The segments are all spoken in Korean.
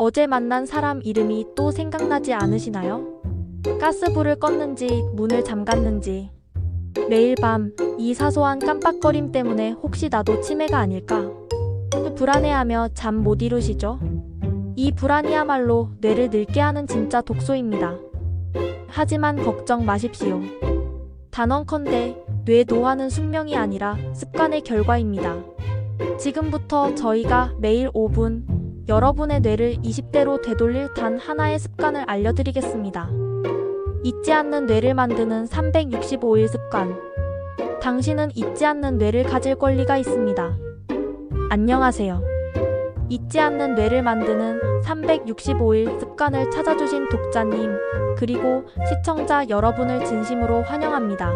어제 만난 사람 이름이 또 생각나지 않으시나요? 가스불을 껐는지 문을 잠갔는지 매일 밤 이 사소한 깜빡거림 때문에 혹시 나도 치매가 아닐까? 불안해하며 잠 못 이루시죠? 이 불안이야말로 뇌를 늙게 하는 진짜 독소입니다. 하지만 걱정 마십시오. 단언컨대 뇌 노화는 숙명이 아니라 습관의 결과입니다. 지금부터 저희가 매일 5분 여러분의 뇌를 20대로 되돌릴 단 하나의 습관을 알려드리겠습니다. 잊지 않는 뇌를 만드는 365일 습관. 당신은 잊지 않는 뇌를 가질 권리가 있습니다. 안녕하세요. 잊지 않는 뇌를 만드는 365일 습관을 찾아주신 독자님, 그리고 시청자 여러분을 진심으로 환영합니다.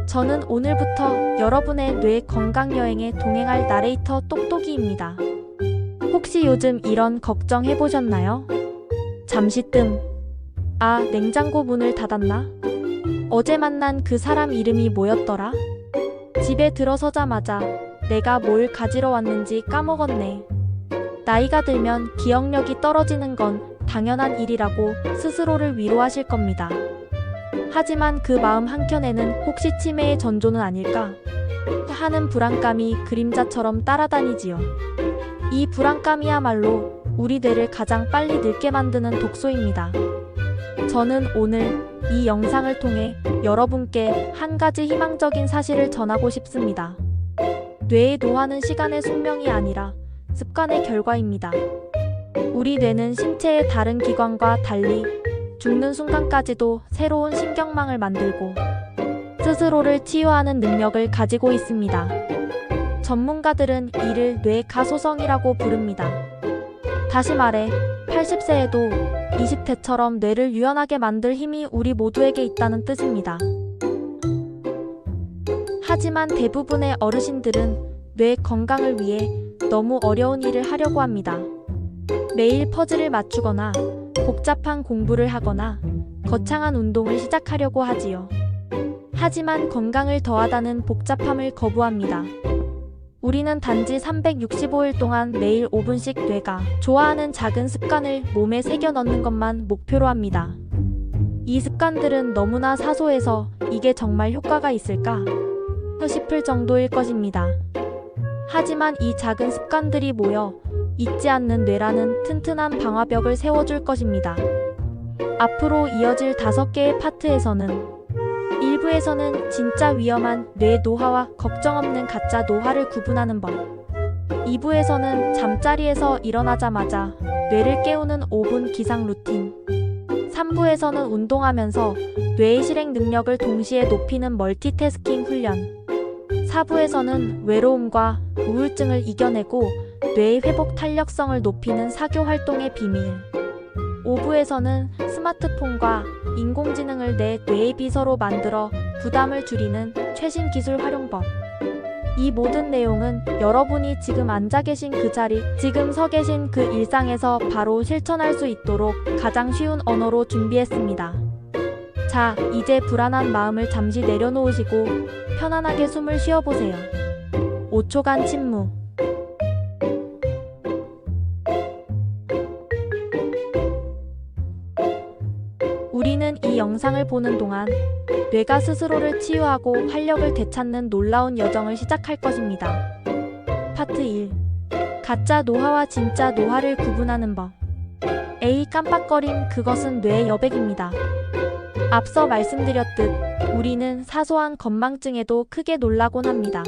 저는 오늘부터 여러분의 뇌 건강 여행에 동행할 나레이터 똑똑이입니다. 혹시 요즘 이런 걱정 해보셨나요? 잠시 뜸. 아, 냉장고 문을 닫았나? 어제 만난 그 사람 이름이 뭐였더라? 집에 들어서자마자 내가 뭘 가지러 왔는지 까먹었네. 나이가 들면 기억력이 떨어지는 건 당연한 일이라고 스스로를 위로하실 겁니다. 하지만 그 마음 한켠에는 혹시 치매의 전조는 아닐까 하는 불안감이 그림자처럼 따라다니지요. 이 불안감이야말로 우리 뇌를 가장 빨리 늙게 만드는 독소입니다. 저는 오늘 이 영상을 통해 여러분께 한 가지 희망적인 사실을 전하고 싶습니다. 뇌의 노화는 시간의 숙명이 아니라 습관의 결과입니다. 우리 뇌는 신체의 다른 기관과 달리 죽는 순간까지도 새로운 신경망을 만들고 스스로를 치유하는 능력을 가지고 있습니다. 전문가들은 이를 뇌가소성이라고 부릅니다. 다시 말해 80세에도 20대처럼 뇌를 유연하게 만들 힘이 우리 모두에게 있다는 뜻입니다. 하지만 대부분의 어르신들은 뇌 건강을 위해 너무 어려운 일을 하려고 합니다. 매일 퍼즐을 맞추거나 복잡한 공부를 하거나 거창한 운동을 시작하려고 하지요. 하지만 건강을 더하다는 복잡함을 거부합니다. 우리는 단지 365일 동안 매일 5분씩 뇌가 좋아하는 작은 습관을 몸에 새겨 넣는 것만 목표로 합니다. 이 습관들은 너무나 사소해서 이게 정말 효과가 있을까 싶을 정도일 것입니다. 하지만 이 작은 습관들이 모여 잊지 않는 뇌라는 튼튼한 방화벽을 세워줄 것입니다. 앞으로 이어질 5개의 파트에서는 일부에서는 진짜 위험한 뇌 노화와 걱정 없는 가짜 노화를 구분하는 법, 2부에서는 잠자리에서 일어나자마자 뇌를 깨우는 5분 기상 루틴, 3부에서는 운동하면서 뇌의 실행 능력을 동시에 높이는 멀티태스킹 훈련, 4부에서는 외로움과 우울증을 이겨내고 뇌의 회복 탄력성을 높이는 사교 활동의 비밀, 5부에서는 스마트폰과 인공지능을 내 뇌의 비서로 만들어 부담을 줄이는 최신 기술 활용법. 이 모든 내용은 여러분이 지금 앉아 계신 그 자리, 지금 서 계신 그 일상에서 바로 실천할 수 있도록 가장 쉬운 언어로 준비했습니다. 자, 이제 불안한 마음을 잠시 내려놓으시고 편안하게 숨을 쉬어보세요. 5초간 침묵. 우리는 이 영상을 보는 동안 뇌가 스스로를 치유하고 활력을 되찾는 놀라운 여정을 시작할 것입니다. 파트 1. 가짜 노화와 진짜 노화를 구분하는 법. A. 깜빡거림, 그것은 뇌의 여백입니다. 앞서 말씀드렸듯 우리는 사소한 건망증에도 크게 놀라곤 합니다.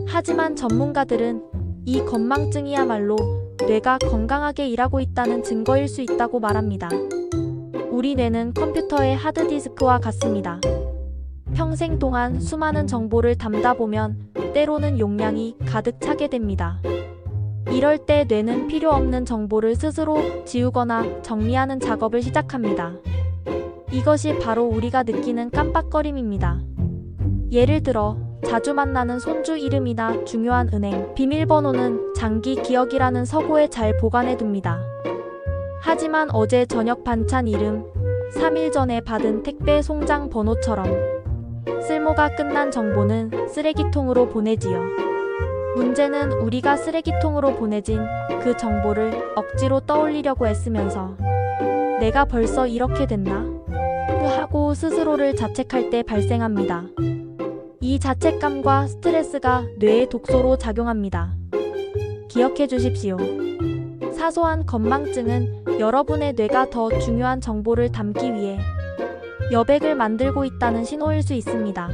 하지만 전문가들은 이 건망증이야말로 뇌가 건강하게 일하고 있다는 증거일 수 있다고 말합니다. 우리 뇌는 컴퓨터의 하드디스크와 같습니다. 평생 동안 수많은 정보를 담다 보면 때로는 용량이 가득 차게 됩니다. 이럴 때 뇌는 필요 없는 정보를 스스로 지우거나 정리하는 작업을 시작합니다. 이것이 바로 우리가 느끼는 깜빡거림입니다. 예를 들어 자주 만나는 손주 이름이나 중요한 은행 비밀번호는 장기 기억이라는 서고에 잘 보관해둡니다. 하지만 어제 저녁 반찬 이름, 3일 전에 받은 택배 송장 번호처럼 쓸모가 끝난 정보는 쓰레기통으로 보내지요. 문제는 우리가 쓰레기통으로 보내진 그 정보를 억지로 떠올리려고 애쓰면서 내가 벌써 이렇게 됐나? 하고 스스로를 자책할 때 발생합니다. 이 자책감과 스트레스가 뇌의 독소로 작용합니다. 기억해 주십시오. 사소한 건망증은 여러분의 뇌가 더 중요한 정보를 담기 위해 여백을 만들고 있다는 신호일 수 있습니다.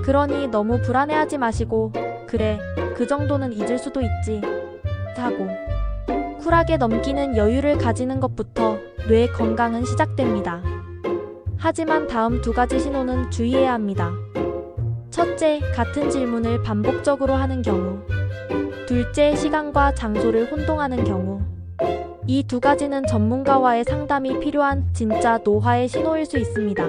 그러니 너무 불안해하지 마시고 그래, 그 정도는 잊을 수도 있지 하고 쿨하게 넘기는 여유를 가지는 것부터 뇌 건강은 시작됩니다. 하지만 다음 두 가지 신호는 주의해야 합니다. 첫째, 같은 질문을 반복적으로 하는 경우. 둘째, 시간과 장소를 혼동하는 경우. 이 두 가지는 전문가와의 상담이 필요한 진짜 노화의 신호일 수 있습니다.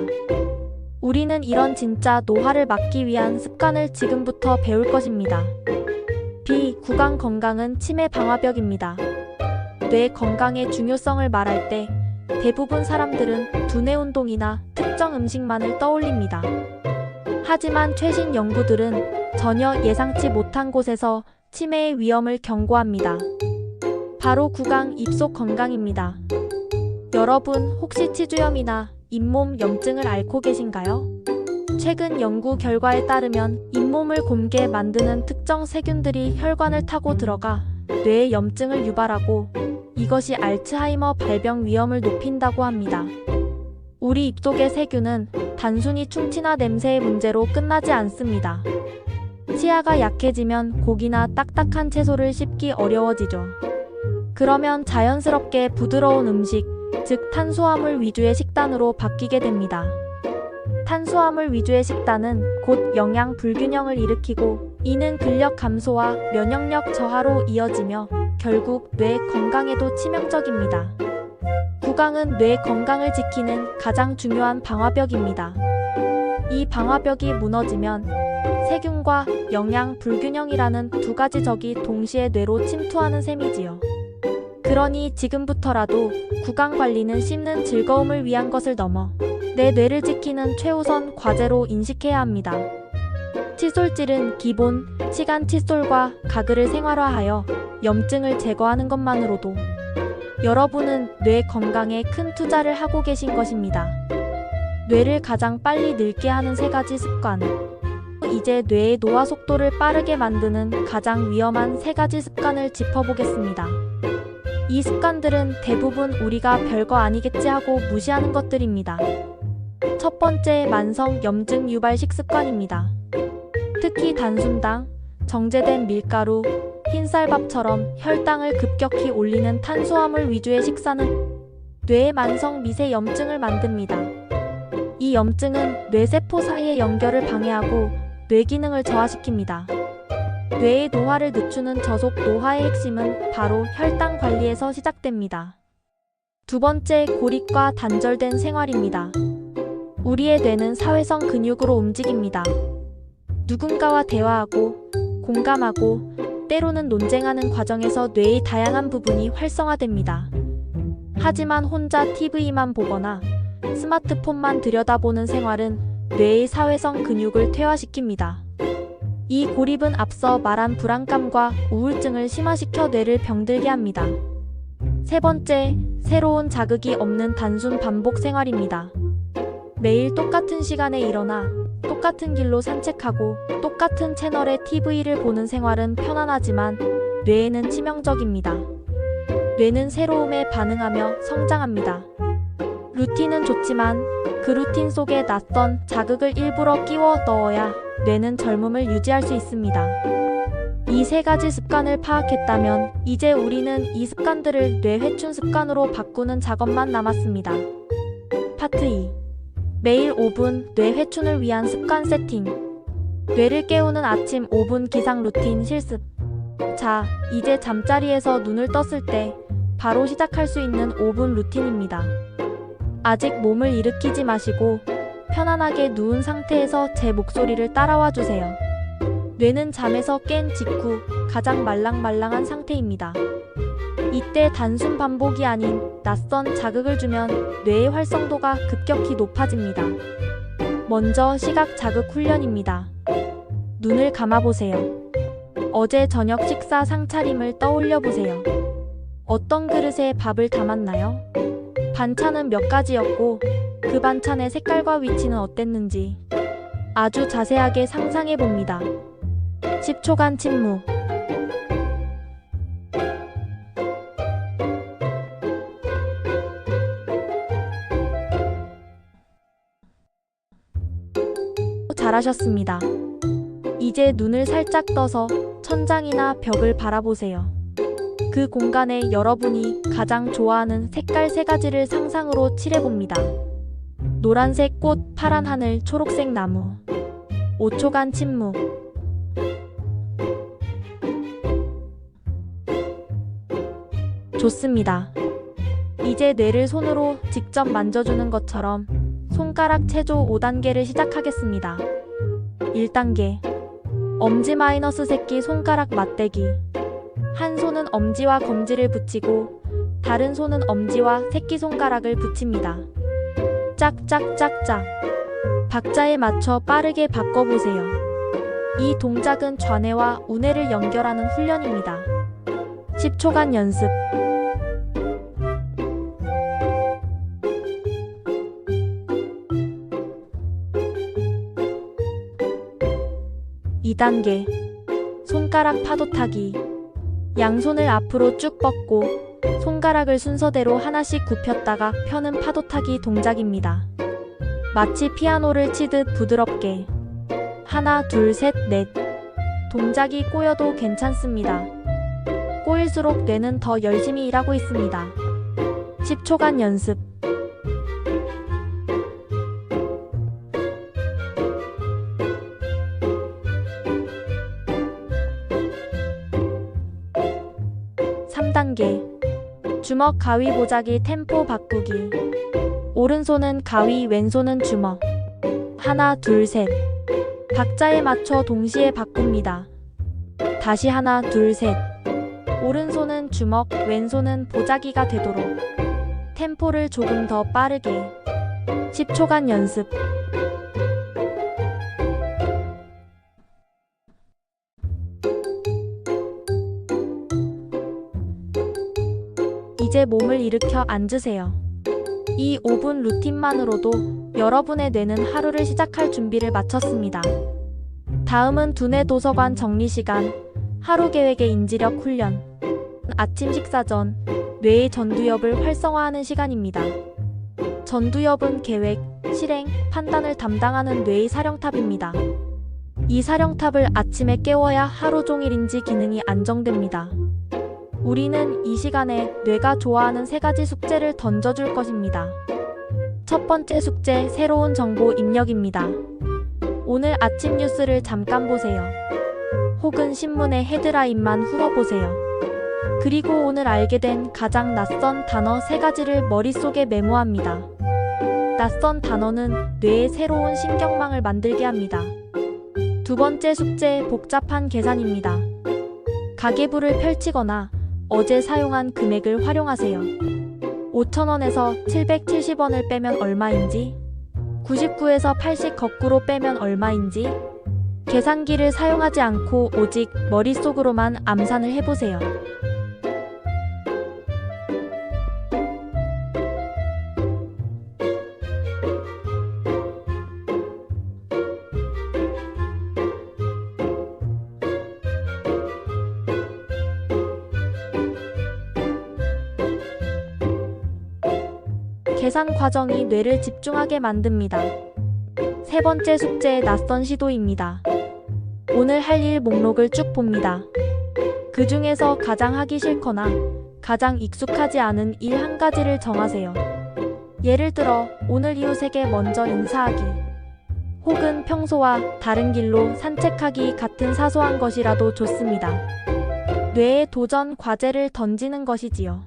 우리는 이런 진짜 노화를 막기 위한 습관을 지금부터 배울 것입니다. 구강 건강은 치매 방화벽입니다. 뇌 건강의 중요성을 말할 때 대부분 사람들은 두뇌 운동이나 특정 음식만을 떠올립니다. 하지만 최신 연구들은 전혀 예상치 못한 곳에서 치매의 위험을 경고합니다. 바로 구강, 입속 건강입니다. 여러분 혹시 치주염이나 잇몸 염증을 앓고 계신가요? 최근 연구 결과에 따르면 잇몸을 곪게 만드는 특정 세균들이 혈관을 타고 들어가 뇌에 염증을 유발하고 이것이 알츠하이머 발병 위험을 높인다고 합니다. 우리 입속의 세균은 단순히 충치나 냄새의 문제로 끝나지 않습니다. 치아가 약해지면 고기나 딱딱한 채소를 씹기 어려워지죠. 그러면 자연스럽게 부드러운 음식, 즉 탄수화물 위주의 식단으로 바뀌게 됩니다. 탄수화물 위주의 식단은 곧 영양 불균형을 일으키고 이는 근력 감소와 면역력 저하로 이어지며 결국 뇌 건강에도 치명적입니다. 구강은 뇌 건강을 지키는 가장 중요한 방화벽입니다. 이 방화벽이 무너지면 세균과 영양 불균형이라는 두 가지 적이 동시에 뇌로 침투하는 셈이지요. 그러니 지금부터라도 구강 관리는 씹는 즐거움을 위한 것을 넘어 내 뇌를 지키는 최우선 과제로 인식해야 합니다. 칫솔질은 기본 시간 칫솔과 가글을 생활화하여 염증을 제거하는 것만으로도 여러분은 뇌 건강에 큰 투자를 하고 계신 것입니다. 뇌를 가장 빨리 늙게 하는 세 가지 습관. 이제 뇌의 노화 속도를 빠르게 만드는 가장 위험한 세 가지 습관을 짚어보겠습니다. 이 습관들은 대부분 우리가 별거 아니겠지 하고 무시하는 것들입니다. 첫 번째, 만성 염증 유발 식습관입니다. 특히 단순당, 정제된 밀가루, 흰쌀밥처럼 혈당을 급격히 올리는 탄수화물 위주의 식사는 뇌의 만성 미세 염증을 만듭니다. 이 염증은 뇌세포 사이의 연결을 방해하고 뇌 기능을 저하시킵니다. 뇌의 노화를 늦추는 저속 노화의 핵심은 바로 혈당 관리에서 시작됩니다. 두 번째, 고립과 단절된 생활입니다. 우리의 뇌는 사회성 근육으로 움직입니다. 누군가와 대화하고, 공감하고, 때로는 논쟁하는 과정에서 뇌의 다양한 부분이 활성화됩니다. 하지만 혼자 TV만 보거나 스마트폰만 들여다보는 생활은 뇌의 사회성 근육을 퇴화시킵니다. 이 고립은 앞서 말한 불안감과 우울증을 심화시켜 뇌를 병들게 합니다. 세 번째, 새로운 자극이 없는 단순 반복 생활입니다. 매일 똑같은 시간에 일어나 똑같은 길로 산책하고 똑같은 채널의 TV를 보는 생활은 편안하지만 뇌에는 치명적입니다. 뇌는 새로움에 반응하며 성장합니다. 루틴은 좋지만 그 루틴 속에 낯선 자극을 일부러 끼워 넣어야 뇌는 젊음을 유지할 수 있습니다. 이 세 가지 습관을 파악했다면 이제 우리는 이 습관들을 뇌 회춘 습관으로 바꾸는 작업만 남았습니다. 파트 2. 매일 5분 뇌 회춘을 위한 습관 세팅. 뇌를 깨우는 아침 5분 기상 루틴 실습. 자, 이제 잠자리에서 눈을 떴을 때 바로 시작할 수 있는 5분 루틴입니다. 아직 몸을 일으키지 마시고 편안하게 누운 상태에서 제 목소리를 따라와 주세요. 뇌는 잠에서 깬 직후 가장 말랑말랑한 상태입니다. 이때 단순 반복이 아닌 낯선 자극을 주면 뇌의 활성도가 급격히 높아집니다. 먼저 시각 자극 훈련입니다. 눈을 감아보세요. 어제 저녁 식사 상차림을 떠올려 보세요. 어떤 그릇에 밥을 담았나요? 반찬은 몇 가지였고 그 반찬의 색깔과 위치는 어땠는지 아주 자세하게 상상해 봅니다. 10초간 침묵. 잘하셨습니다. 이제 눈을 살짝 떠서 천장이나 벽을 바라보세요. 그 공간에 여러분이 가장 좋아하는 색깔 3가지를 상상으로 칠해봅니다. 노란색 꽃, 파란 하늘, 초록색 나무. 5초간 침묵. 좋습니다. 이제 뇌를 손으로 직접 만져주는 것처럼 손가락 체조 5단계를 시작하겠습니다. 1단계. 엄지 마이너스 새끼 손가락 맞대기. 한 손은 엄지와 검지를 붙이고 다른 손은 엄지와 새끼손가락을 붙입니다. 짝짝짝짝. 박자에 맞춰 빠르게 바꿔보세요. 이 동작은 좌뇌와 우뇌를 연결하는 훈련입니다. 10초간 연습. 2단계. 손가락 파도 타기. 양손을 앞으로 쭉 뻗고 손가락을 순서대로 하나씩 굽혔다가 펴는 파도 타기 동작입니다. 마치 피아노를 치듯 부드럽게. 하나, 둘, 셋, 넷. 동작이 꼬여도 괜찮습니다. 꼬일수록 뇌는 더 열심히 일하고 있습니다. 10초간 연습. 주먹 가위 보자기 템포 바꾸기. 오른손은 가위, 왼손은 주먹. 하나, 둘, 셋. 박자에 맞춰 동시에 바꿉니다. 다시 하나, 둘, 셋. 오른손은 주먹, 왼손은 보자기가 되도록. 템포를 조금 더 빠르게. 10초간 연습. 이제 몸을 일으켜 앉으세요. 이 5분 루틴만으로도 여러분의 뇌는 하루를 시작할 준비를 마쳤습니다. 다음은 두뇌 도서관 정리 시간, 하루 계획의 인지력 훈련. 아침 식사 전 뇌의 전두엽을 활성화하는 시간입니다. 전두엽은 계획, 실행, 판단을 담당하는 뇌의 사령탑입니다. 이 사령탑을 아침에 깨워야 하루 종일 인지 기능이 안정됩니다. 우리는 이 시간에 뇌가 좋아하는 3가지 숙제를 던져줄 것입니다. 첫 번째 숙제, 새로운 정보 입력입니다. 오늘 아침 뉴스를 잠깐 보세요. 혹은 신문의 헤드라인만 훑어보세요. 그리고 오늘 알게 된 가장 낯선 단어 3가지를 머릿속에 메모합니다. 낯선 단어는 뇌의 새로운 신경망을 만들게 합니다. 두 번째 숙제, 복잡한 계산입니다. 가계부를 펼치거나 어제 사용한 금액을 활용하세요. 5,000원에서 770원을 빼면 얼마인지, 99에서 80 거꾸로 빼면 얼마인지, 계산기를 사용하지 않고 오직 머릿속으로만 암산을 해보세요. 계산 과정이 뇌를 집중하게 만듭니다. 세 번째 숙제, 낯선 시도입니다. 오늘 할 일 목록을 쭉 봅니다. 그 중에서 가장 하기 싫거나 가장 익숙하지 않은 일 한 가지를 정하세요. 예를 들어 오늘 이웃에게 먼저 인사하기, 혹은 평소와 다른 길로 산책하기 같은 사소한 것이라도 좋습니다. 뇌에 도전 과제를 던지는 것이지요.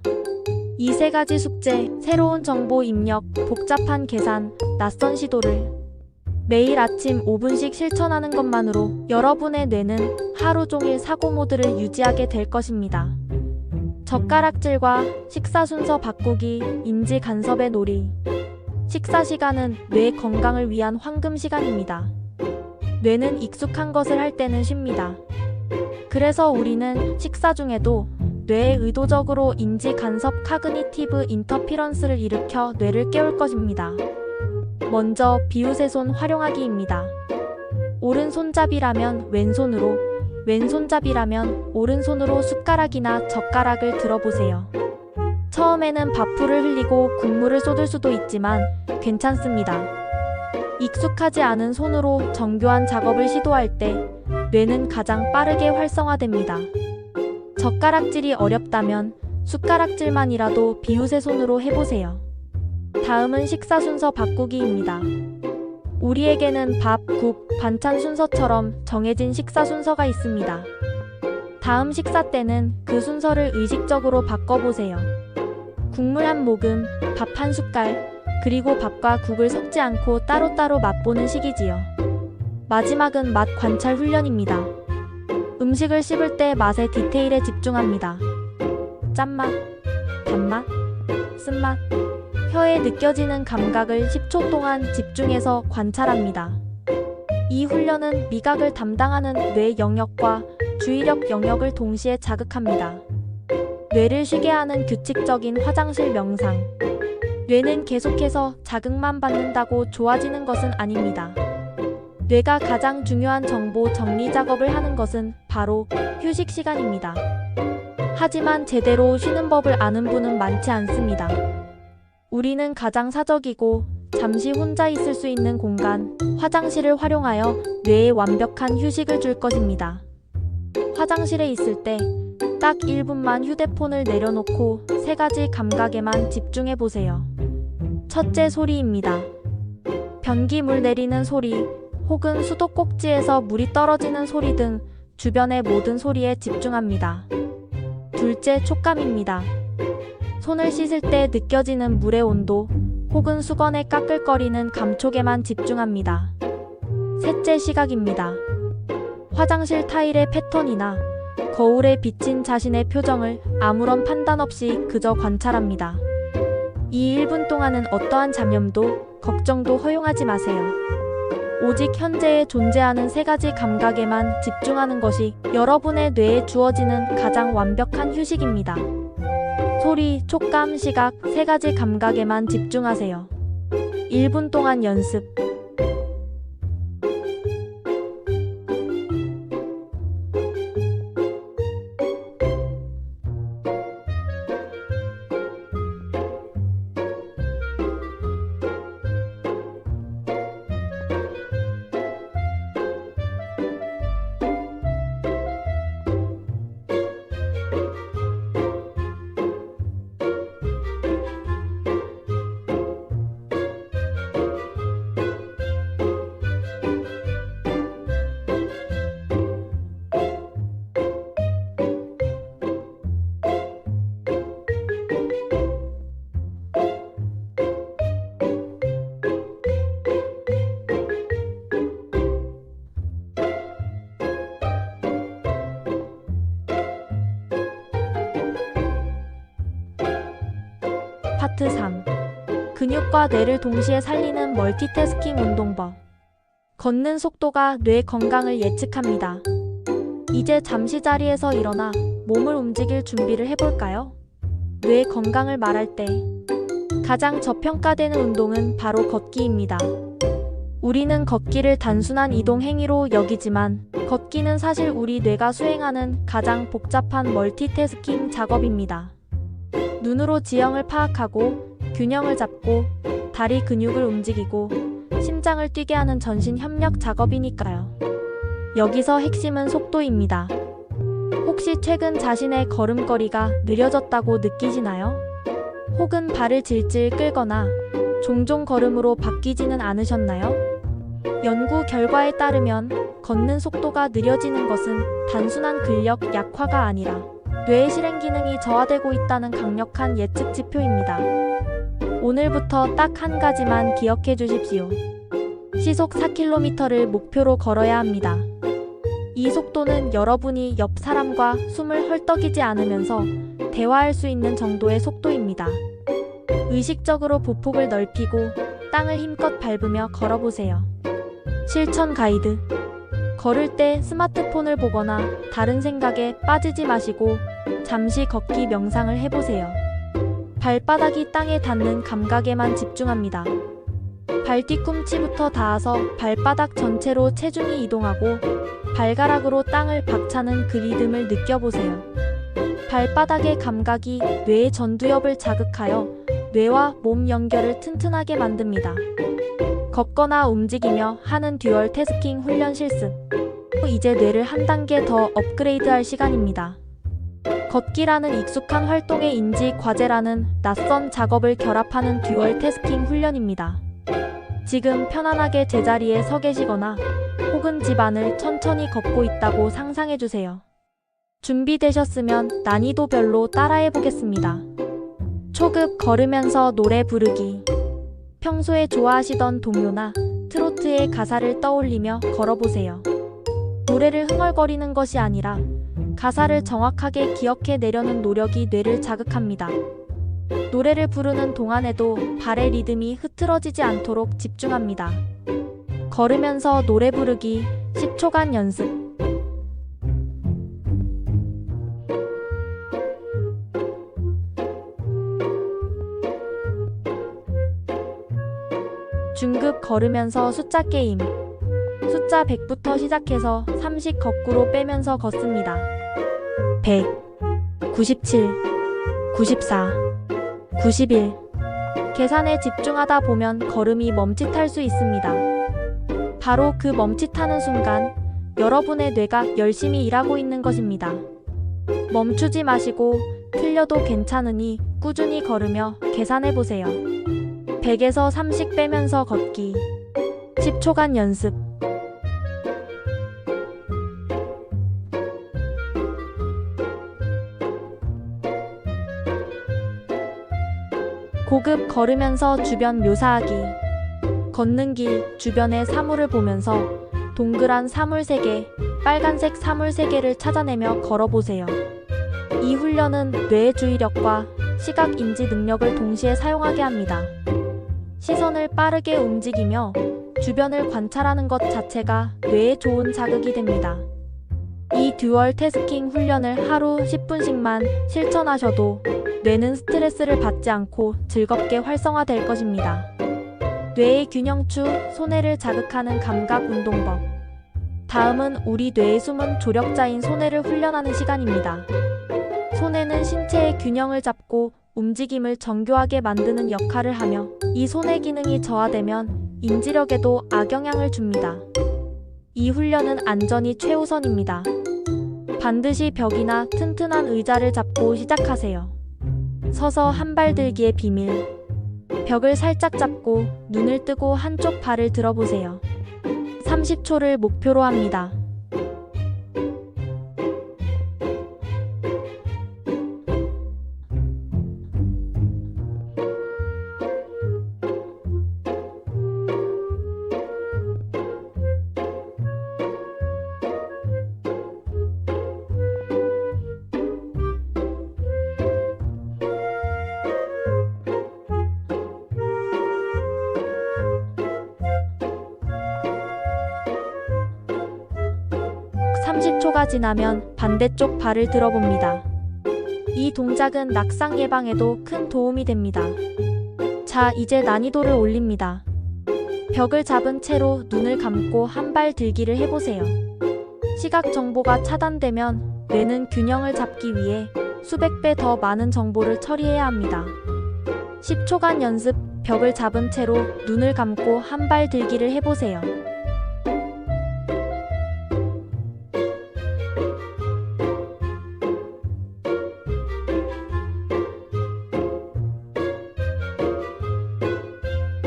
이 3가지 숙제, 새로운 정보 입력, 복잡한 계산, 낯선 시도를 매일 아침 5분씩 실천하는 것만으로 여러분의 뇌는 하루 종일 사고 모드를 유지하게 될 것입니다. 젓가락질과 식사 순서 바꾸기, 인지 간섭의 놀이. 식사 시간은 뇌 건강을 위한 황금 시간입니다. 뇌는 익숙한 것을 할 때는 쉽니다. 그래서 우리는 식사 중에도 뇌에 의도적으로 인지 간섭 카그니티브 인터피런스를 일으켜 뇌를 깨울 것입니다. 먼저 비우세손 활용하기입니다. 오른손잡이라면 왼손으로, 왼손잡이라면 오른손으로 숟가락이나 젓가락을 들어보세요. 처음에는 밥풀을 흘리고 국물을 쏟을 수도 있지만 괜찮습니다. 익숙하지 않은 손으로 정교한 작업을 시도할 때 뇌는 가장 빠르게 활성화됩니다. 젓가락질이 어렵다면 숟가락질만이라도 비우세손으로 해보세요. 다음은 식사 순서 바꾸기입니다. 우리에게는 밥, 국, 반찬 순서처럼 정해진 식사 순서가 있습니다. 다음 식사 때는 그 순서를 의식적으로 바꿔보세요. 국물 한 모금, 밥 한 숟갈, 그리고 밥과 국을 섞지 않고 따로따로 맛보는 식이지요. 마지막은 맛 관찰 훈련입니다. 음식을 씹을 때 맛의 디테일에 집중합니다. 짠맛, 단맛, 쓴맛, 혀에 느껴지는 감각을 10초 동안 집중해서 관찰합니다. 이 훈련은 미각을 담당하는 뇌 영역과 주의력 영역을 동시에 자극합니다. 뇌를 쉬게 하는 규칙적인 화장실 명상. 뇌는 계속해서 자극만 받는다고 좋아지는 것은 아닙니다. 뇌가 가장 중요한 정보 정리 작업을 하는 것은 바로 휴식 시간입니다. 하지만 제대로 쉬는 법을 아는 분은 많지 않습니다. 우리는 가장 사적이고 잠시 혼자 있을 수 있는 공간, 화장실을 활용하여 뇌에 완벽한 휴식을 줄 것입니다. 화장실에 있을 때 딱 1분만 휴대폰을 내려놓고 3가지 감각에만 집중해 보세요. 첫째, 소리입니다. 변기물 내리는 소리, 혹은 수도꼭지에서 물이 떨어지는 소리 등 주변의 모든 소리에 집중합니다. 둘째, 촉감입니다. 손을 씻을 때 느껴지는 물의 온도, 혹은 수건의 까끌거리는 감촉에만 집중합니다. 셋째, 시각입니다. 화장실 타일의 패턴이나 거울에 비친 자신의 표정을 아무런 판단 없이 그저 관찰합니다. 이 1분 동안은 어떠한 잡념도 걱정도 허용하지 마세요. 오직 현재에 존재하는 3가지 감각에만 집중하는 것이 여러분의 뇌에 주어지는 가장 완벽한 휴식입니다. 소리, 촉감, 시각 3가지 감각에만 집중하세요. 1분 동안 연습. 파트 3. 근육과 뇌를 동시에 살리는 멀티태스킹 운동법. 걷는 속도가 뇌 건강을 예측합니다. 이제 잠시 자리에서 일어나 몸을 움직일 준비를 해볼까요? 뇌 건강을 말할 때 가장 저평가되는 운동은 바로 걷기입니다. 우리는 걷기를 단순한 이동 행위로 여기지만 걷기는 사실 우리 뇌가 수행하는 가장 복잡한 멀티태스킹 작업입니다. 눈으로 지형을 파악하고 균형을 잡고 다리 근육을 움직이고 심장을 뛰게 하는 전신 협력 작업이니까요. 여기서 핵심은 속도입니다. 혹시 최근 자신의 걸음걸이가 느려졌다고 느끼시나요? 혹은 발을 질질 끌거나 종종 걸음으로 바뀌지는 않으셨나요? 연구 결과에 따르면 걷는 속도가 느려지는 것은 단순한 근력 약화가 아니라 뇌의 실행 기능이 저하되고 있다는 강력한 예측 지표입니다. 오늘부터 딱 한 가지만 기억해 주십시오. 시속 4km를 목표로 걸어야 합니다. 이 속도는 여러분이 옆 사람과 숨을 헐떡이지 않으면서 대화할 수 있는 정도의 속도입니다. 의식적으로 보폭을 넓히고 땅을 힘껏 밟으며 걸어보세요. 실천 가이드. 걸을 때 스마트폰을 보거나 다른 생각에 빠지지 마시고 잠시 걷기 명상을 해보세요. 발바닥이 땅에 닿는 감각에만 집중합니다. 발 뒤꿈치부터 닿아서 발바닥 전체로 체중이 이동하고 발가락으로 땅을 박차는 그 리듬을 느껴보세요. 발바닥의 감각이 뇌의 전두엽을 자극하여 뇌와 몸 연결을 튼튼하게 만듭니다. 걷거나 움직이며 하는 듀얼 태스킹 훈련 실습. 이제 뇌를 한 단계 더 업그레이드할 시간입니다. 걷기라는 익숙한 활동의 인지 과제라는 낯선 작업을 결합하는 듀얼 태스킹 훈련입니다. 지금 편안하게 제자리에 서 계시거나 혹은 집안을 천천히 걷고 있다고 상상해주세요. 준비되셨으면 난이도별로 따라해 보겠습니다. 초급 걸으면서 노래 부르기. 평소에 좋아하시던 동요나 트로트의 가사를 떠올리며 걸어보세요. 노래를 흥얼거리는 것이 아니라 가사를 정확하게 기억해 내려는 노력이 뇌를 자극합니다. 노래를 부르는 동안에도 발의 리듬이 흐트러지지 않도록 집중합니다. 걸으면서 노래 부르기 10초간 연습. 중급 걸으면서 숫자 게임. 숫자 100부터 시작해서 30 거꾸로 빼면서 걷습니다. 100, 97, 94, 91. 계산에 집중하다 보면 걸음이 멈칫할 수 있습니다. 바로 그 멈칫하는 순간 여러분의 뇌가 열심히 일하고 있는 것입니다. 멈추지 마시고 틀려도 괜찮으니 꾸준히 걸으며 계산해보세요. 100에서 30 빼면서 걷기 10초간 연습. 고급 걸으면서 주변 묘사하기. 걷는 길 주변의 사물을 보면서 동그란 사물 3개, 빨간색 사물 3개를 찾아내며 걸어보세요. 이 훈련은 뇌의 주의력과 시각 인지 능력을 동시에 사용하게 합니다. 시선을 빠르게 움직이며 주변을 관찰하는 것 자체가 뇌에 좋은 자극이 됩니다. 이 듀얼 태스킹 훈련을 하루 10분씩만 실천하셔도 뇌는 스트레스를 받지 않고 즐겁게 활성화될 것입니다. 뇌의 균형추, 손해를 자극하는 감각 운동법. 다음은 우리 뇌의 숨은 조력자인 손해를 훈련하는 시간입니다. 손해는 신체의 균형을 잡고 움직임을 정교하게 만드는 역할을 하며 이 손의 기능이 저하되면 인지력에도 악영향을 줍니다. 이 훈련은 안전이 최우선입니다. 반드시 벽이나 튼튼한 의자를 잡고 시작하세요. 서서 한 발 들기의 비밀. 벽을 살짝 잡고 눈을 뜨고 한쪽 발을 들어보세요. 30초를 목표로 합니다. (30초가) 지나면 반대쪽 발을 들어봅니다. 이 동작은 낙상 예방에도 큰 도움이 됩니다. 자, 이제 난이도를 올립니다. 벽을 잡은 채로 눈을 감고 한 발 들기를 해보세요. 시각 정보가 차단되면 뇌는 균형을 잡기 위해 수백 배 더 많은 정보를 처리해야 합니다. 10초간 연습. 벽을 잡은 채로 눈을 감고 한 발 들기를 해보세요.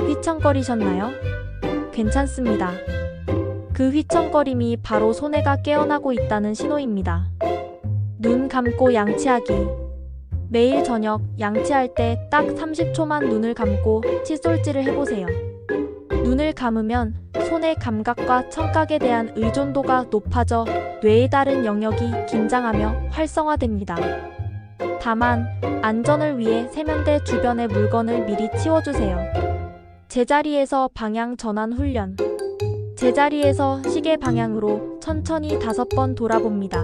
휘청거리셨나요? 괜찮습니다. 그 휘청거림이 바로 손해가 깨어나고 있다는 신호입니다. 눈 감고 양치하기. 매일 저녁 양치할 때 딱 30초만 눈을 감고 칫솔질을 해보세요. 눈을 감으면 손의 감각과 청각에 대한 의존도가 높아져 뇌의 다른 영역이 긴장하며 활성화됩니다. 다만 안전을 위해 세면대 주변의 물건을 미리 치워주세요. 제자리에서 방향 전환 훈련. 제자리에서 시계 방향으로 천천히 5번 돌아봅니다.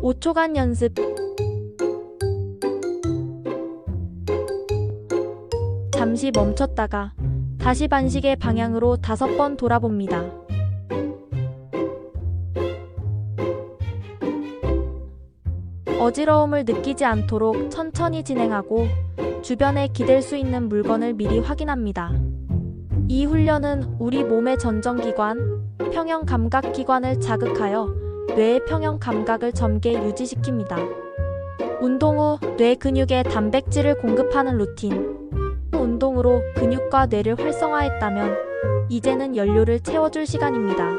5초간 연습. 잠시 멈췄다가 다시 반시계 방향으로 5번 돌아봅니다. 어지러움을 느끼지 않도록 천천히 진행하고 주변에 기댈 수 있는 물건을 미리 확인합니다. 이 훈련은 우리 몸의 전정기관, 평형 감각기관을 자극하여 뇌의 평형 감각을 젊게 유지시킵니다. 운동 후 뇌 근육에 단백질을 공급하는 루틴. 운동으로 근육과 뇌를 활성화했다면 이제는 연료를 채워줄 시간입니다.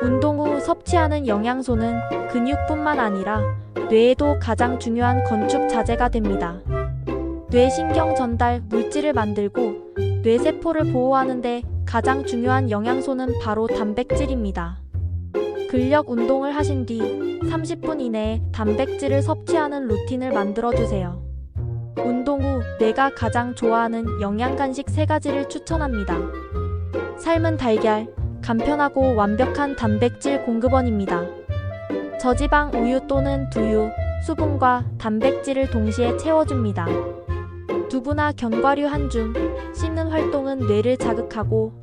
운동 후 섭취하는 영양소는 근육뿐만 아니라 뇌에도 가장 중요한 건축 자재가 됩니다. 뇌신경 전달 물질을 만들고 뇌세포를 보호하는 데 가장 중요한 영양소는 바로 단백질입니다. 근력 운동을 하신 뒤 30분 이내에 단백질을 섭취하는 루틴을 만들어주세요. 운동 후 내가 가장 좋아하는 영양간식 3가지를 추천합니다. 삶은 달걀, 간편하고 완벽한 단백질 공급원입니다. 저지방 우유 또는 두유, 수분과 단백질을 동시에 채워줍니다. 두부나 견과류 한 줌, 씹는 활동은 뇌를 자극하고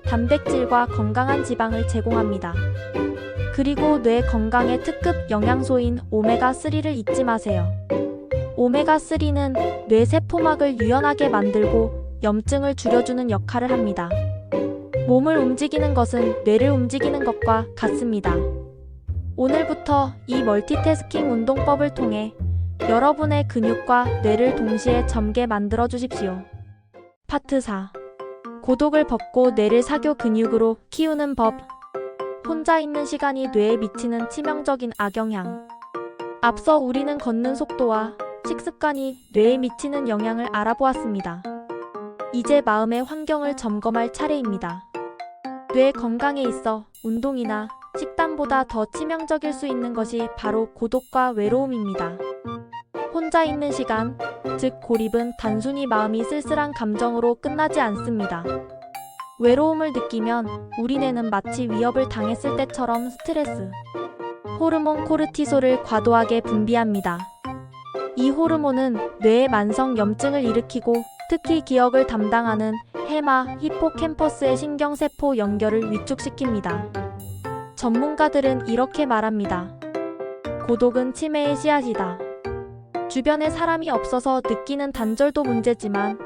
단백질과 건강한 지방을 제공합니다. 그리고 뇌 건강에 특급 영양소인 오메가3를 잊지 마세요. 오메가3는 뇌 세포막을 유연하게 만들고 염증을 줄여주는 역할을 합니다. 몸을 움직이는 것은 뇌를 움직이는 것과 같습니다. 오늘부터 이 멀티태스킹 운동법을 통해 여러분의 근육과 뇌를 동시에 젊게 만들어 주십시오. 파트 4. 고독을 벗고 뇌를 사교 근육으로 키우는 법. 혼자 있는 시간이 뇌에 미치는 치명적인 악영향. 앞서 우리는 걷는 속도와 식습관이 뇌에 미치는 영향을 알아보았습니다. 이제 마음의 환경을 점검할 차례입니다. 뇌 건강에 있어 운동이나 식단보다 더 치명적일 수 있는 것이 바로 고독과 외로움입니다. 혼자 있는 시간, 즉 고립은 단순히 마음이 쓸쓸한 감정으로 끝나지 않습니다. 외로움을 느끼면 우리 뇌는 마치 위협을 당했을 때처럼 스트레스 호르몬 코르티솔을 과도하게 분비합니다. 이 호르몬은 뇌의 만성 염증을 일으키고 특히 기억을 담당하는 해마, 히포캠퍼스의 신경세포 연결을 위축시킵니다. 전문가들은 이렇게 말합니다. 고독은 치매의 씨앗이다. 주변에 사람이 없어서 느끼는 단절도 문제지만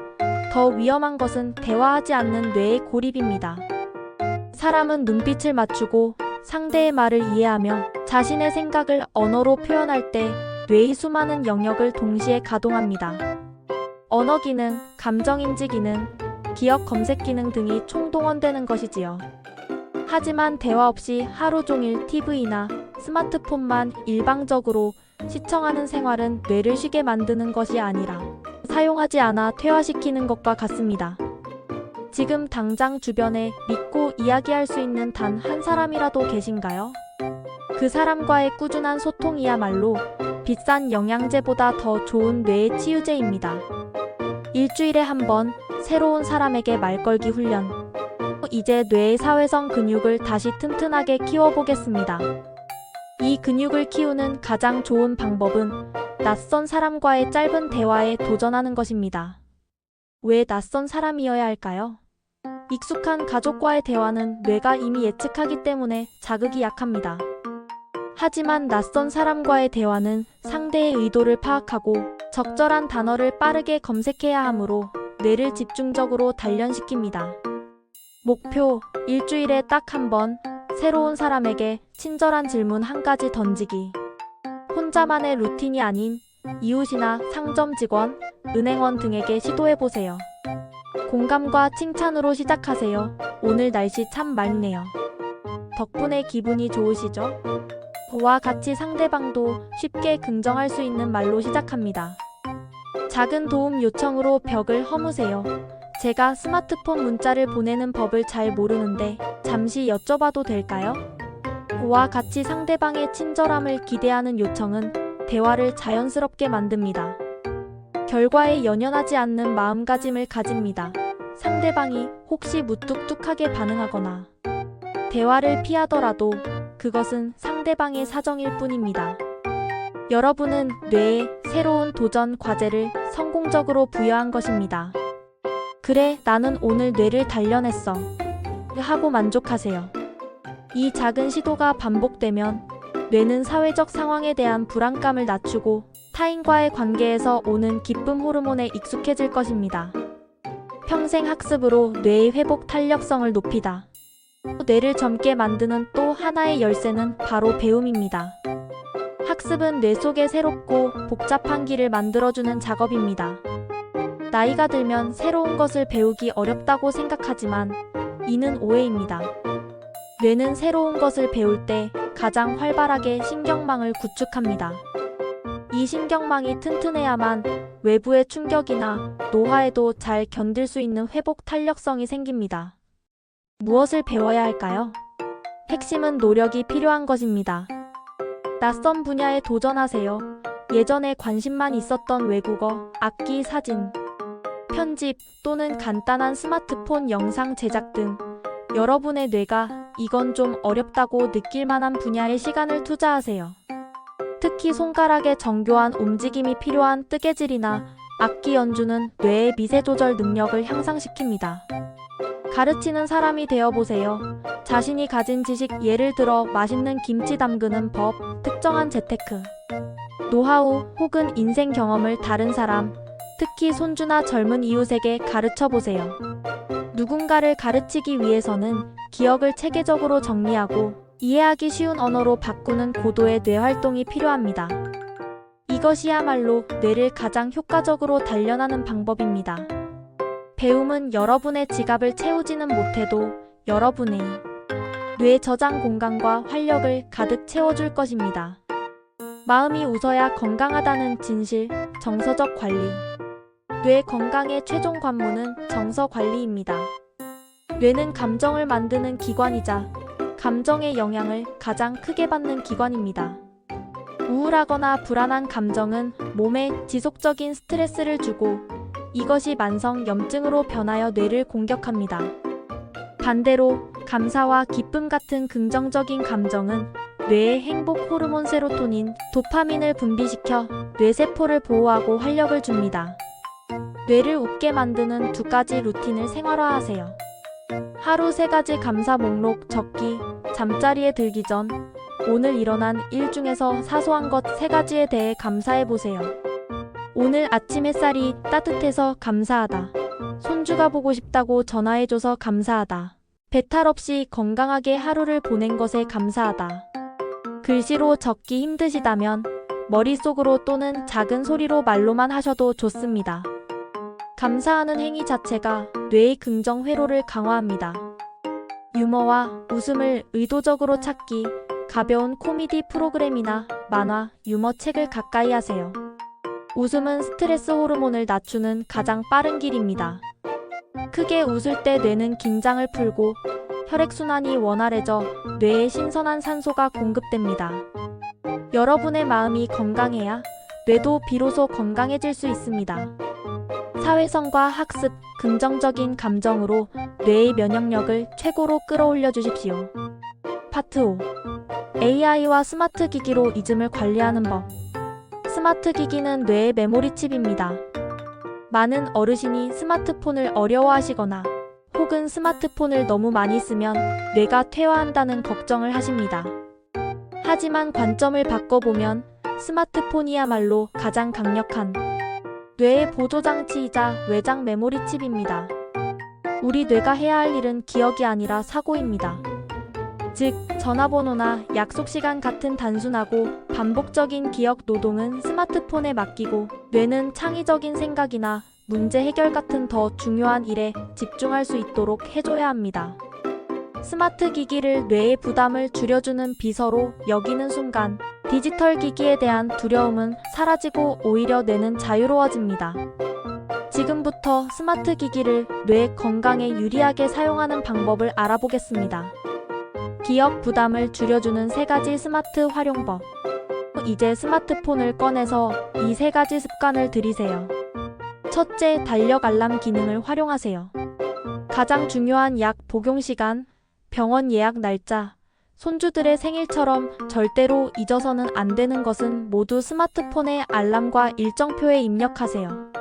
더 위험한 것은 대화하지 않는 뇌의 고립입니다. 사람은 눈빛을 맞추고 상대의 말을 이해하며 자신의 생각을 언어로 표현할 때 뇌의 수많은 영역을 동시에 가동합니다. 언어 기능, 감정인지 기능, 기억 검색 기능 등이 총동원되는 것이지요. 하지만 대화 없이 하루 종일 TV나 스마트폰만 일방적으로 시청하는 생활은 뇌를 쉬게 만드는 것이 아니라 사용하지 않아 퇴화시키는 것과 같습니다. 지금 당장 주변에 믿고 이야기할 수 있는 단 한 사람이라도 계신가요? 그 사람과의 꾸준한 소통이야말로 비싼 영양제보다 더 좋은 뇌의 치유제입니다. 일주일에 한 번 새로운 사람에게 말 걸기 훈련. 이제 뇌의 사회성 근육을 다시 튼튼하게 키워보겠습니다. 이 근육을 키우는 가장 좋은 방법은 낯선 사람과의 짧은 대화에 도전하는 것입니다. 왜 낯선 사람이어야 할까요? 익숙한 가족과의 대화는 뇌가 이미 예측하기 때문에 자극이 약합니다. 하지만 낯선 사람과의 대화는 상대의 의도를 파악하고 적절한 단어를 빠르게 검색해야 하므로 뇌를 집중적으로 단련시킵니다. 목표, 일주일에 딱 한 번 새로운 사람에게 친절한 질문 한 가지 던지기. 혼자만의 루틴이 아닌 이웃이나 상점 직원, 은행원 등에게 시도해보세요. 공감과 칭찬으로 시작하세요. 오늘 날씨 참 맑네요. 덕분에 기분이 좋으시죠? 와 같이 상대방도 쉽게 긍정할 수 있는 말로 시작합니다. 작은 도움 요청으로 벽을 허무세요. 제가 스마트폰 문자를 보내는 법을 잘 모르는데 잠시 여쭤봐도 될까요? 와 같이 상대방의 친절함을 기대하는 요청은 대화를 자연스럽게 만듭니다. 결과에 연연하지 않는 마음가짐을 가집니다. 상대방이 혹시 무뚝뚝하게 반응하거나 대화를 피하더라도 그것은 상대방의 사정일 뿐입니다. 여러분은 뇌에 새로운 도전 과제를 성공적으로 부여한 것입니다. 그래, 나는 오늘 뇌를 단련했어. 하고 만족하세요. 이 작은 시도가 반복되면 뇌는 사회적 상황에 대한 불안감을 낮추고 타인과의 관계에서 오는 기쁨 호르몬에 익숙해질 것입니다. 평생 학습으로 뇌의 회복 탄력성을 높이다. 뇌를 젊게 만드는 또 하나의 열쇠는 바로 배움입니다. 학습은 뇌 속에 새롭고 복잡한 길을 만들어주는 작업입니다. 나이가 들면 새로운 것을 배우기 어렵다고 생각하지만 이는 오해입니다. 뇌는 새로운 것을 배울 때 가장 활발하게 신경망을 구축합니다. 이 신경망이 튼튼해야만 외부의 충격이나 노화에도 잘 견딜 수 있는 회복 탄력성이 생깁니다. 무엇을 배워야 할까요? 핵심은 노력이 필요한 것입니다. 낯선 분야에 도전하세요. 예전에 관심만 있었던 외국어, 악기, 사진, 편집 또는 간단한 스마트폰 영상 제작 등 여러분의 뇌가 이건 좀 어렵다고 느낄 만한 분야에 시간을 투자하세요. 특히 손가락의 정교한 움직임이 필요한 뜨개질이나 악기 연주는 뇌의 미세 조절 능력을 향상시킵니다. 가르치는 사람이 되어보세요. 자신이 가진 지식, 예를 들어 맛있는 김치 담그는 법, 특정한 재테크, 노하우 혹은 인생 경험을 다른 사람, 특히 손주나 젊은 이웃에게 가르쳐보세요. 누군가를 가르치기 위해서는 기억을 체계적으로 정리하고 이해하기 쉬운 언어로 바꾸는 고도의 뇌활동이 필요합니다. 이것이야말로 뇌를 가장 효과적으로 단련하는 방법입니다. 배움은 여러분의 지갑을 채우지는 못해도 여러분의 뇌 저장 공간과 활력을 가득 채워줄 것입니다. 마음이 웃어야 건강하다는 진실, 정서적 관리. 뇌 건강의 최종 관문은 정서 관리입니다. 뇌는 감정을 만드는 기관이자 감정의 영향을 가장 크게 받는 기관입니다. 우울하거나 불안한 감정은 몸에 지속적인 스트레스를 주고 이것이 만성 염증으로 변하여 뇌를 공격합니다. 반대로 감사와 기쁨 같은 긍정적인 감정은 뇌의 행복 호르몬 세로토닌, 도파민을 분비시켜 뇌세포를 보호하고 활력을 줍니다. 뇌를 웃게 만드는 두 가지 루틴을 생활화하세요. 하루 3가지 감사 목록 적기, 잠자리에 들기 전 오늘 일어난 일 중에서 사소한 것 3가지에 대해 감사해보세요. 오늘 아침 햇살이 따뜻해서 감사하다. 손주가 보고 싶다고 전화해줘서 감사하다. 배탈 없이 건강하게 하루를 보낸 것에 감사하다. 글씨로 적기 힘드시다면 머릿속으로 또는 작은 소리로 말로만 하셔도 좋습니다. 감사하는 행위 자체가 뇌의 긍정 회로를 강화합니다. 유머와 웃음을 의도적으로 찾기, 가벼운 코미디 프로그램이나 만화, 유머책을 가까이 하세요. 웃음은 스트레스 호르몬을 낮추는 가장 빠른 길입니다. 크게 웃을 때 뇌는 긴장을 풀고 혈액순환이 원활해져 뇌에 신선한 산소가 공급됩니다. 여러분의 마음이 건강해야 뇌도 비로소 건강해질 수 있습니다. 사회성과 학습, 긍정적인 감정으로 뇌의 면역력을 최고로 끌어올려 주십시오. 파트 5. AI와 스마트 기기로 잊음을 관리하는 법. 스마트 기기는 뇌의 메모리 칩입니다. 많은 어르신이 스마트폰을 어려워하시거나 혹은 스마트폰을 너무 많이 쓰면 뇌가 퇴화한다는 걱정을 하십니다. 하지만 관점을 바꿔보면 스마트폰이야말로 가장 강력한 뇌의 보조장치이자 외장 메모리 칩입니다. 우리 뇌가 해야 할 일은 기억이 아니라 사고입니다. 즉, 전화번호나 약속 시간 같은 단순하고 반복적인 기억 노동은 스마트폰에 맡기고 뇌는 창의적인 생각이나 문제 해결 같은 더 중요한 일에 집중할 수 있도록 해줘야 합니다. 스마트 기기를 뇌의 부담을 줄여주는 비서로 여기는 순간 디지털 기기에 대한 두려움은 사라지고 오히려 뇌는 자유로워집니다. 지금부터 스마트 기기를 뇌 건강에 유리하게 사용하는 방법을 알아보겠습니다. 기억 부담을 줄여주는 3가지 스마트 활용법. 이제 스마트폰을 꺼내서 이 3가지 습관을 들이세요. 첫째, 달력 알람 기능을 활용하세요. 가장 중요한 약 복용 시간, 병원 예약 날짜, 손주들의 생일처럼 절대로 잊어서는 안 되는 것은 모두 스마트폰의 알람과 일정표에 입력하세요.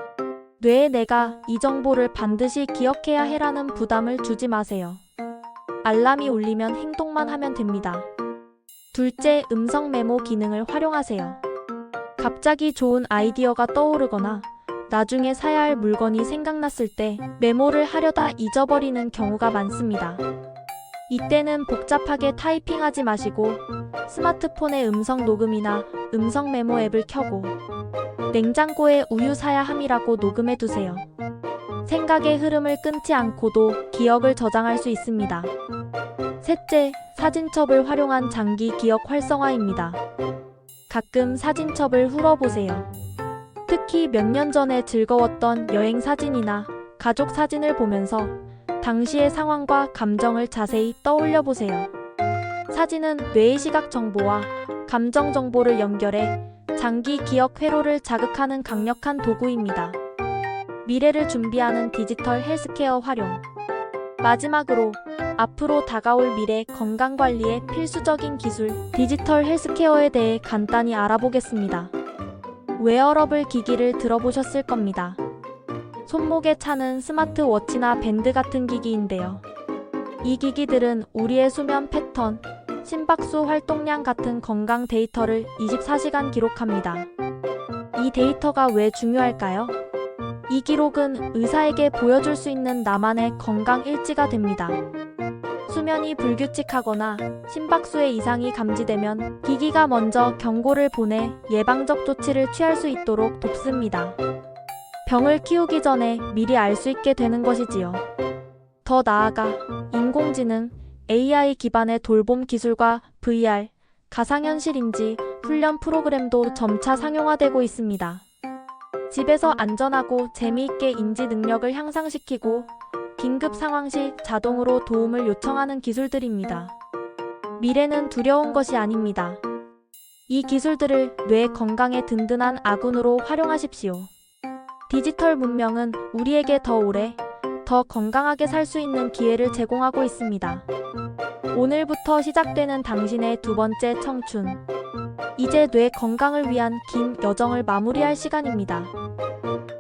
뇌에 내가 이 정보를 반드시 기억해야 해라는 부담을 주지 마세요. 알람이 울리면 행동만 하면 됩니다. 둘째, 음성 메모 기능을 활용하세요. 갑자기 좋은 아이디어가 떠오르거나 나중에 사야 할 물건이 생각났을 때 메모를 하려다 잊어버리는 경우가 많습니다. 이때는 복잡하게 타이핑하지 마시고 스마트폰의 음성 녹음이나 음성 메모 앱을 켜고 냉장고에 우유 사야 함이라고 녹음해 두세요. 생각의 흐름을 끊지 않고도 기억을 저장할 수 있습니다. 셋째, 사진첩을 활용한 장기 기억 활성화입니다. 가끔 사진첩을 훑어보세요. 특히 몇 년 전에 즐거웠던 여행 사진이나 가족 사진을 보면서 당시의 상황과 감정을 자세히 떠올려 보세요. 사진은 뇌의 시각 정보와 감정 정보를 연결해 장기 기억 회로를 자극하는 강력한 도구입니다. 미래를 준비하는 디지털 헬스케어 활용. 마지막으로 앞으로 다가올 미래 건강관리의 필수적인 기술, 디지털 헬스케어에 대해 간단히 알아보겠습니다. 웨어러블 기기를 들어보셨을 겁니다. 손목에 차는 스마트워치나 밴드 같은 기기인데요. 이 기기들은 우리의 수면 패턴, 심박수 활동량 같은 건강 데이터를 24시간 기록합니다. 이 데이터가 왜 중요할까요? 이 기록은 의사에게 보여줄 수 있는 나만의 건강 일지가 됩니다. 수면이 불규칙하거나 심박수의 이상이 감지되면 기기가 먼저 경고를 보내 예방적 조치를 취할 수 있도록 돕습니다. 병을 키우기 전에 미리 알 수 있게 되는 것이지요. 더 나아가 인공지능, AI 기반의 돌봄 기술과 VR, 가상현실인지 훈련 프로그램도 점차 상용화되고 있습니다. 집에서 안전하고 재미있게 인지 능력을 향상시키고 긴급 상황 시 자동으로 도움을 요청하는 기술들입니다. 미래는 두려운 것이 아닙니다. 이 기술들을 뇌 건강의 든든한 아군으로 활용하십시오. 디지털 문명은 우리에게 더 오래, 더 건강하게 살 수 있는 기회를 제공하고 있습니다. 오늘부터 시작되는 당신의 두 번째 청춘. 이제 뇌 건강을 위한 긴 여정을 마무리할 시간입니다.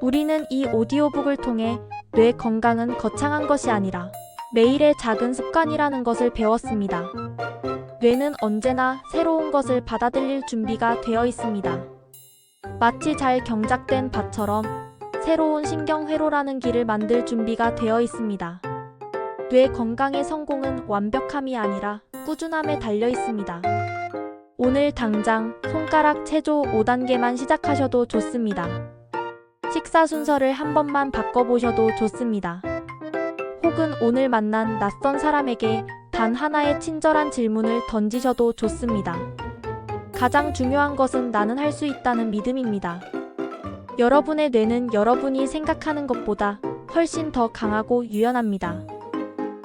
우리는 이 오디오북을 통해 뇌 건강은 거창한 것이 아니라 매일의 작은 습관이라는 것을 배웠습니다. 뇌는 언제나 새로운 것을 받아들일 준비가 되어 있습니다. 마치 잘 경작된 밭처럼 새로운 신경회로라는 길을 만들 준비가 되어 있습니다. 뇌 건강의 성공은 완벽함이 아니라 꾸준함에 달려 있습니다. 오늘 당장 손가락 체조 5단계만 시작하셔도 좋습니다. 식사 순서를 한 번만 바꿔보셔도 좋습니다. 혹은 오늘 만난 낯선 사람에게 단 하나의 친절한 질문을 던지셔도 좋습니다. 가장 중요한 것은 나는 할 수 있다는 믿음입니다. 여러분의 뇌는 여러분이 생각하는 것보다 훨씬 더 강하고 유연합니다.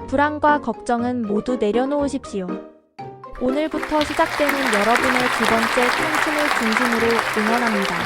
불안과 걱정은 모두 내려놓으십시오. 오늘부터 시작되는 여러분의 두 번째 청춘을 진심으로 응원합니다.